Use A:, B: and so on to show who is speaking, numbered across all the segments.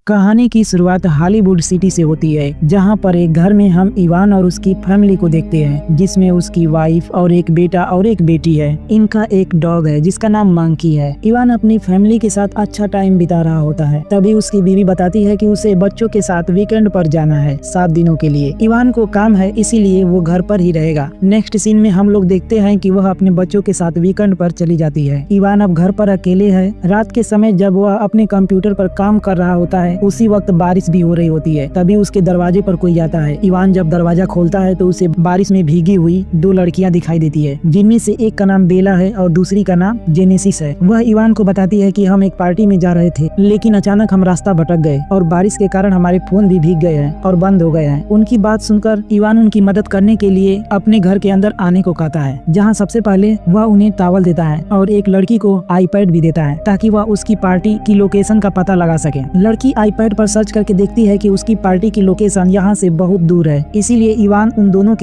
A: कहानी की शुरुआत हॉलीवुड सिटी से होती है, जहां पर एक घर में हम इवान और उसकी फैमिली को देखते हैं, जिसमें उसकी वाइफ और एक बेटा और एक बेटी है। इनका एक डॉग है जिसका नाम मंकी है। इवान अपनी फैमिली के साथ अच्छा टाइम बिता रहा होता है, तभी उसकी बीवी बताती है कि उसे बच्चों के साथ वीकेंड पर जाना है 7 दिनों के लिए। इवान को काम है, इसीलिए वो घर पर ही रहेगा। नेक्स्ट सीन में हम लोग देखते हैं कि वह अपने बच्चों के साथ वीकेंड पर चली जाती है। इवान अब घर पर अकेले है। रात के समय जब वह अपने कंप्यूटर पर काम कर रहा होता है, उसी वक्त बारिश भी हो रही होती है। तभी उसके दरवाजे पर कोई आता है। इवान जब दरवाजा खोलता है तो उसे बारिश में भीगी हुई 2 लड़कियां दिखाई देती है, जिनमें से एक का नाम बेला है और दूसरी का नाम जेनेसिस है। वह इवान को बताती है कि हम एक पार्टी में जा रहे थे, लेकिन अचानक हम रास्ता भटक गए और बारिश के कारण हमारे फोन भी भीग गए हैं और बंद हो गए हैं। उनकी बात सुनकर इवान उनकी मदद करने के लिए अपने घर के अंदर आने को कहता है, जहाँ सबसे पहले वह उन्हें टॉवल देता है और एक लड़की को आईपैड भी देता है, ताकि वह उसकी पार्टी की लोकेशन का पता लगा सके। लड़की आईपैड पर सर्च करके देखती है कि उसकी पार्टी की लोकेशन यहाँ से बहुत दूर है। इसीलिए इवान उन दोनों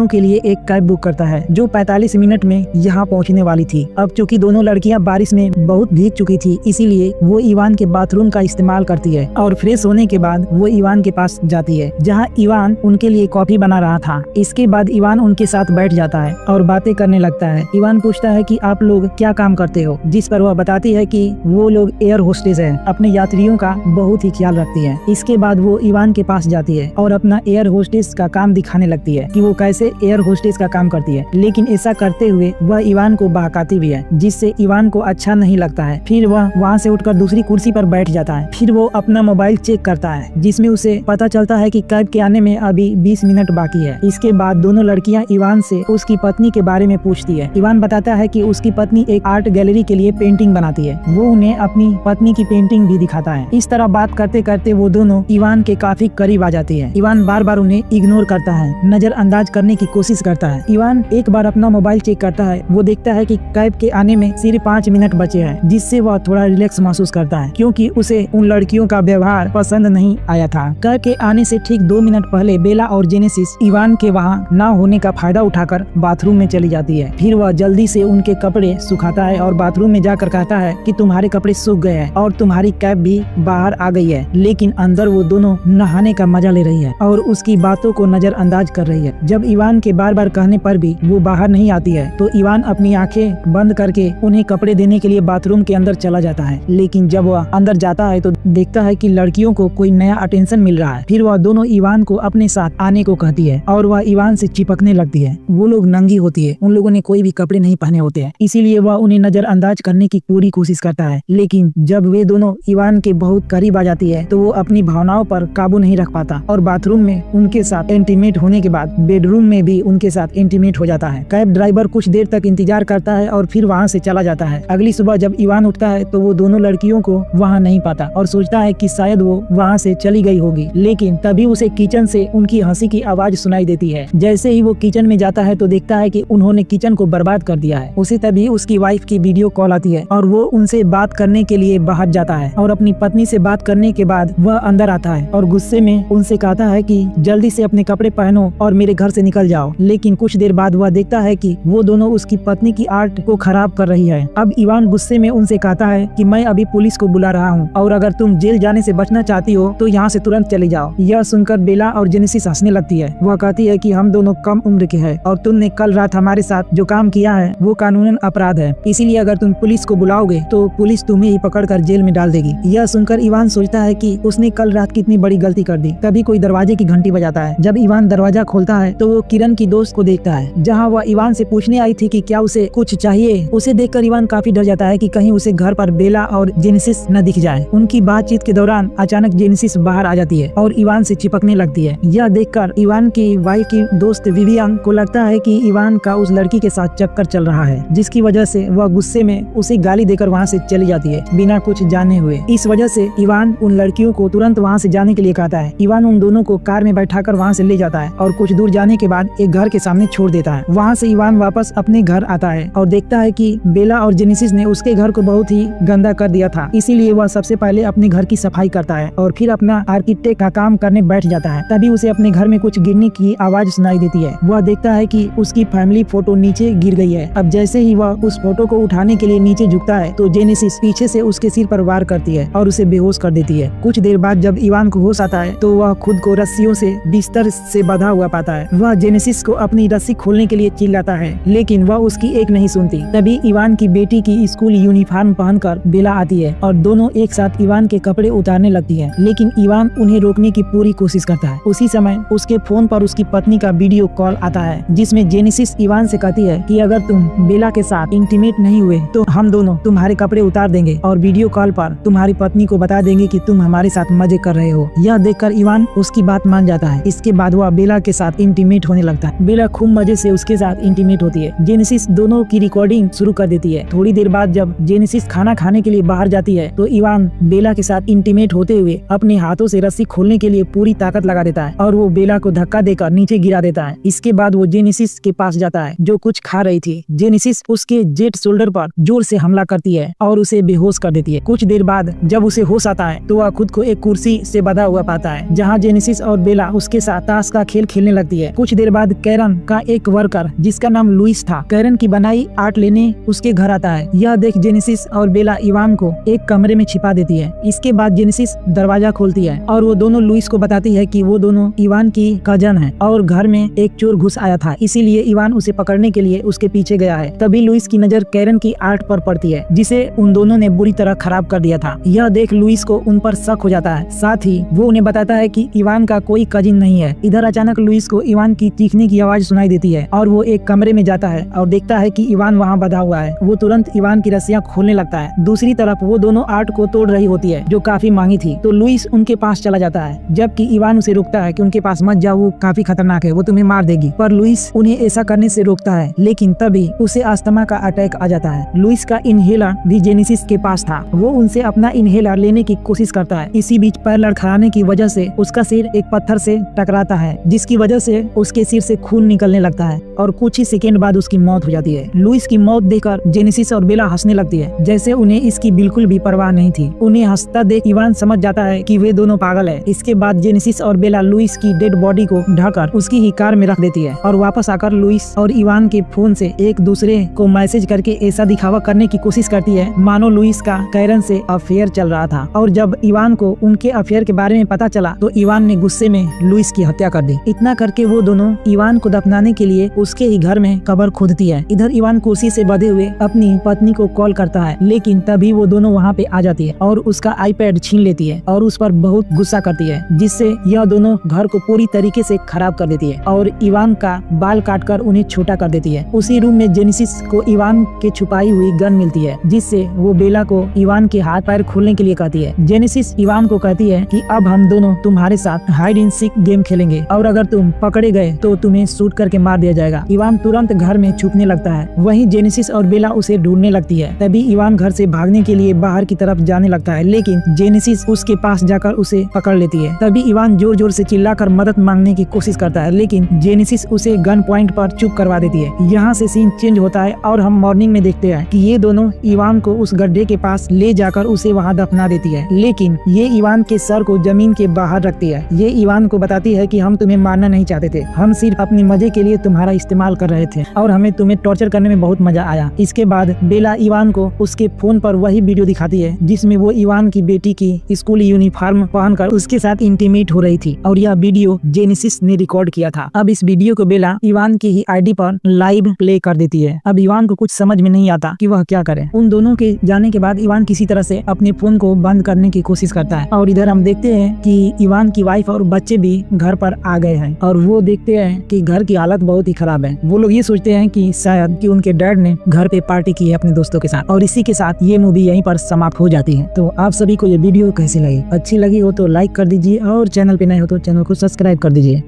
A: के लिए एक कैब बुक करता है, जो 45 मिनट में यहाँ पहुँचने वाली थी। अब चूंकि दोनों लड़कियाँ बारिश में बहुत भीग चुकी थी, इसीलिए वो इवान के बाथरूम का इस्तेमाल करती है और फ्रेश होने के बाद वो इवान के पास जाती है, जहाँ इवान उनके लिए कॉफी बना रहा था। इसके बाद इवान उनके साथ बैठ जाता है और बातें करने लगता है। इवान पूछता है कि आप लोग क्या काम करते हो, जिस पर वह बताती है कि वो लोग एयर होस्टेस हैं, अपने यात्रियों का बहुत ही ख्याल रखती है। इसके बाद वो इवान के पास जाती है और अपना एयर होस्टेस का काम दिखाने लगती है कि वो कैसे एयर होस्टेस का काम करती है, लेकिन ऐसा करते हुए वह इवान को बहकाती भी है, जिससे इवान को अच्छा नहीं लगता है। फिर वह वहाँ से उठकर दूसरी कुर्सी पर बैठ जाता है। फिर वो अपना मोबाइल चेक करता है, जिसमें उसे पता चलता है कि कैब के आने में अभी 20 मिनट बाकी है। इसके बाद दोनों लड़कियां इवान से उसकी पत्नी के बारे में पूछती है। इवान बताता है कि उसकी पत्नी एक आर्ट गैलरी के लिए पेंटिंग बनाती है। वो उन्हें अपनी पत्नी की पेंटिंग भी दिखाता है। इस तरह बात करते करते वो दोनों इवान के काफी करीब आ जाती है। इवान बार बार उन्हें इग्नोर करता है, नजरअंदाज करने की कोशिश करता है। इवान एक बार अपना मोबाइल चेक करता है। वो देखता है कि कैब के आने में सिर्फ 5 मिनट बचे हैं, जिससे वह थोड़ा रिलैक्स महसूस करता है, क्योंकि उसे उन लड़कियों का व्यवहार पसंद नहीं आया था। कैब के आने से ठीक 2 मिनट पहले बेला और जेनेसिस इवान के वहाँ न होने का फायदा उठाकर बाथरूम में चली जाती है। फिर वह जल्दी से उनके कपड़े सुखाता है और बाथरूम में जाकर कहता है कि तुम्हारे कपड़े सूख गए हैं और तुम्हारी कैब भी बाहर आ गई है, लेकिन अंदर वो दोनों नहाने का मजा ले रही है और उसकी बातों को नजरअंदाज कर रही है। जब इवान के बार बार कहने पर भी वो बाहर नहीं आती है, तो इवान अपनी आंखें बंद करके उन्हें कपड़े देने के लिए बाथरूम के अंदर चला जाता है। लेकिन जब वह अंदर जाता है तो देखता है कि लड़कियों को कोई नया अटेंशन मिल रहा है। फिर वह दोनों इवान को अपने साथ आने को कहती है और वह इवान से चिपकने लगती है। वो लोग नंगी होती है, उन लोगों ने कोई भी कपड़े नहीं पहने होते हैं, इसीलिए वह उन्हें नजरअंदाज करने की पूरी कोशिश करता है। लेकिन जब वे दोनों इवान के बहुत करीब आ जाती है, तो वो अपनी भावनाओं पर काबू नहीं रख पाता और बाथरूम में उनके साथ इंटीमेट होने के बाद बेडरूम में भी उनके साथ इंटीमेट हो जाता है। कैब ड्राइवर कुछ देर तक इंतजार करता है और फिर वहाँ से चला जाता है। अगली सुबह जब इवान उठता है तो वो दोनों लड़कियों को वहाँ नहीं पाता और सोचता है कि शायद वो वहाँ से चली गई होगी। लेकिन तभी उसे किचन से उनकी हंसी की आवाज सुनाई देती है। जैसे ही वो किचन में जाता है तो देखता है कि उन्होंने किचन को बर्बाद कर दिया है। उसे तभी उसकी वाइफ की वीडियो कॉल आती है और वो उनसे बात करने के लिए बाहर जाता है और अपनी पत्नी से बात करने के बाद वह अंदर आता है और गुस्से में उनसे कहता है कि जल्दी से अपने कपड़े पहनो और मेरे घर से निकल जाओ। लेकिन कुछ देर बाद वह देखता है कि वो दोनों उसकी पत्नी की आर्ट को खराब कर रही है। अब इवान गुस्से में उनसे कहता है कि मैं अभी पुलिस को बुला रहा हूँ और अगर तुम जेल जाने से बचना चाहती हो तो यहाँ से तुरंत चली जाओ। यह सुनकर बेला और जेनेसिस हंसने लगती है। वह कहती है कि हम दोनों कम उम्र के हैं और तुमने कल रात हमारे साथ जो काम किया है वो कानूनन अपराध है, इसीलिए अगर तुम पुलिस को बुलाओगे तो पुलिस तुम्हें ही पकड़कर जेल में डाल देगी। यह सुनकर इवान सोचता है कि उसने कल रात कितनी बड़ी गलती कर दी। तभी कोई दरवाजे की घंटी बजाता है। जब इवान दरवाजा खोलता है तो वो किरण की दोस्त को देखता है, जहाँ वह इवान से पूछने आई थी कि क्या उसे कुछ चाहिए। उसे देखकर इवान काफी डर जाता है कि कहीं उसे घर पर बेला और जेनेसिस न दिख जाए। उनकी बातचीत के दौरान अचानक जेनेसिस बाहर आ जाती है और इवान से चिपकने लगती है। यह देखकर इवान की वाइफ की दोस्त विवियन को लगता है कि इवान का उस लड़की के साथ चक्कर चल रहा है, जिसकी वजह से वह गुस्से में उसे गाली देकर वहाँ से चली जाती है बिना कुछ जाने हुए। इस वजह से इवान उन लड़कियों को तुरंत वहाँ से जाने के लिए कहता है। इवान उन दोनों को कार में बैठाकर वहाँ से ले जाता है और कुछ दूर जाने के बाद एक घर के सामने छोड़ देता है। वहाँ से इवान वापस अपने घर आता है और देखता है कि बेला और जेनेसिस ने उसके घर को बहुत ही गंदा कर दिया था। इसीलिए वह सबसे पहले अपने घर की सफाई करता है और फिर अपना आर्किटेक्ट का काम करने बैठ जाता है। तभी उसे अपने घर में कुछ गिरने की आवाज सुनाई देती है। वह देखता है कि उसकी फैमिली फोटो नीचे गिर गई है। अब जैसे ही वह उस फोटो को उठाने के लिए नीचे झुकता है तो जेनेसिस पीछे से उसके सिर पर वार करती है और उसे बेहोश बेहोश कर देती है। कुछ देर बाद जब इवान को होश आता है तो वह खुद को रस्सियों से बिस्तर से बंधा हुआ पाता है। वह जेनेसिस को अपनी रस्सी खोलने के लिए चिल्लाता है, लेकिन वह उसकी एक नहीं सुनती। तभी इवान की बेटी की स्कूल यूनिफॉर्म पहनकर बेला आती है और दोनों एक साथ इवान के कपड़े उतारने लगती है, लेकिन इवान उन्हें रोकने की पूरी कोशिश करता है। उसी समय उसके फोन पर उसकी पत्नी का वीडियो कॉल आता है, जिसमें जेनेसिस इवान से कहती है कि अगर तुम बेला के साथ इंटीमेट नहीं हुए तो हम दोनों तुम्हारे कपड़े उतार देंगे और वीडियो कॉल पर तुम्हारी पत्नी को बता देंगे कि तुम हमारे साथ मजे कर रहे हो। यह देखकर इवान उसकी बात मान जाता है। इसके बाद वह बेला के साथ इंटीमेट होने लगता है। बेला खूब मजे से उसके साथ इंटीमेट होती है। जेनेसिस दोनों की रिकॉर्डिंग शुरू कर देती है। थोड़ी देर बाद जब जेनेसिस खाना खाने के लिए बाहर जाती है तो इवान बेला के साथ इंटीमेट होते हुए अपने हाथों से रस्सी खोलने के लिए पूरी ताकत लगा देता है और वो बेला को धक्का देकर नीचे गिरा देता है। इसके बाद वो जेनेसिस के पास जाता है जो कुछ खा रही थी। जेनेसिस उसके जेट शोल्डर पर जोर से हमला करती है और उसे बेहोश कर देती है। कुछ देर बाद जब उसे होश आता है तो वह खुद को एक कुर्सी से बंधा हुआ पाता है, जहाँ जेनेसिस और बेला उसके साथ ताश का खेल खेलने लगती है। कुछ देर बाद कैरन का एक वर्कर जिसका नाम लुइस था, कैरन की बनाई आर्ट लेने उसके घर आता है। यह देख जेनेसिस और बेला इवान को एक कमरे में छिपा देती है। इसके बाद जेनेसिस दरवाजा खोलती है और वो दोनों लुइस को बताती है कि वो दोनों इवान की कजन है और घर में एक चोर घुस आया था, इसीलिए इवान उसे पकड़ने के लिए उसके पीछे गया है। तभी लुइस की नजर कैरन की आर्ट पर पड़ती है, जिसे उन दोनों ने बुरी तरह खराब कर दिया था। यह देख लुइस को उन पर शक हो जाता है। साथ ही वो उन्हें बताता है कि इवान का कोई कजिन नहीं है। इधर अचानक लुइस को इवान की चीखने की आवाज सुनाई देती है और वो एक कमरे में जाता है और देखता है कि इवान वहाँ बंधा हुआ है। वो तुरंत इवान की रस्सियां खोलने लगता है। दूसरी तरफ वो दोनों आर्ट को तोड़ रही होती है जो काफी महंगी थी, तो लुइस उनके पास चला जाता है, जबकि इवान उसे रोकता है कि उनके पास मत जाओ, वो काफी खतरनाक है, वो तुम्हें मार देगी। पर लुइस उन्हें ऐसा करने से रोकता है, लेकिन तभी उसे अस्थमा का अटैक आ जाता है। लुइस का इनहेलर भी जेनेसिस के पास था। वो उनसे अपना इनहेलर लेने की कोशिश करता है। इसी बीच पैर लड़खड़ाने की वजह से उसका सिर एक पत्थर से टकराता है, जिसकी वजह से उसके सिर से खून निकलने लगता है और कुछ ही सेकेंड बाद उसकी मौत हो जाती है। लुइस की मौत देखकर जेनेसिस और बेला हंसने लगती है, जैसे उन्हें इसकी बिल्कुल भी परवाह नहीं थी। उन्हें हंसता देख इवान समझ जाता है कि वे दोनों पागल है। इसके बाद जेनेसिस और बेला लुइस की डेड बॉडी को ढककर उसकी ही कार में रख देती है और वापस आकर लुइस और इवान के फोन से एक दूसरे को मैसेज करके ऐसा दिखावा करने की कोशिश करती है मानो लुइस का कैरन से अफेयर चल रहा था। और जब इवान को उनके अफेयर के बारे में पता चला तो इवान ने गुस्से में लुइस की हत्या कर दी। इतना करके वो दोनों इवान को दफनाने के लिए उसके ही घर में कब्र खोदती है। इधर इवान कुर्सी से बंधे हुए अपनी पत्नी को कॉल करता है, लेकिन तभी वो दोनों वहाँ पे आ जाती है और उसका आईपैड छीन लेती है और उस पर बहुत गुस्सा करती है, जिससे यह दोनों घर को पूरी तरीके से खराब कर देती है और इवान का बाल काटकर उन्हें छोटा कर देती है। उसी रूम में जेनेसिस को इवान के छुपाई हुई गन मिलती है, जिससे वो बेला को इवान के हाथ पैर खोलने के लिए कहती है। जेनेसिस इवान को कहती है कि अब हम दोनों तुम्हारे साथ हाइड एंड सीक गेम खेलेंगे और अगर तुम पकड़े गए तो तुम्हें शूट करके मार दिया जाएगा। इवान तुरंत घर में छुपने लगता है। वहीं जेनेसिस और बेला उसे ढूंढने लगती है। तभी इवान घर से भागने के लिए बाहर की तरफ जाने लगता है, लेकिन जेनेसिस उसके पास जाकर उसे पकड़ लेती है। तभी इवान जोर जोर से चिल्लाकर मदद मांगने की कोशिश करता है, लेकिन जेनेसिस उसे गन पॉइंट पर चुप करवा देती है। यहाँ से सीन चेंज होता है और हम मॉर्निंग में देखते हैं कि ये दोनों इवान को उस गड्ढे के पास ले जाकर उसे वहाँ दफना देती है, लेकिन ये इवान के सर को जमीन के बाहर रखती है। ये इवान को बताती है कि हम तुम्हें मारना नहीं चाहते थे, हम सिर्फ अपने मजे के लिए तुम्हारा इस्तेमाल कर रहे थे और हमें तुम्हें टॉर्चर करने में बहुत मजा आया। इसके बाद बेला इवान को उसके फोन पर वही वीडियो दिखाती है जिसमें वो इवान की बेटी की स्कूल यूनिफॉर्म पहनकर उसके साथ इंटीमेट हो रही थी और यह वीडियो जेनेसिस ने रिकॉर्ड किया था। अब इस वीडियो को बेला इवान की ही आईडी पर लाइव प्ले कर देती है। अब इवान को कुछ समझ में नहीं आता कि वह क्या करे। उन दोनों के जाने के बाद इवान किसी तरह से अपने फोन को बंद करने की कोशिश करता है और इधर हम देखते हैं कि इवान की वाइफ और बच्चे भी घर पर आ गए हैं और वो देखते हैं कि घर की हालत बहुत ही खराब है। वो लोग ये सोचते हैं कि शायद कि उनके डैड ने घर पे पार्टी की है अपने दोस्तों के साथ और इसी के साथ ये मूवी यहीं पर समाप्त हो जाती है। तो आप सभी को ये वीडियो कैसी लगी? अच्छी लगी हो तो लाइक कर दीजिए और चैनल पे नए हो तो चैनल को सब्सक्राइब कर दीजिए।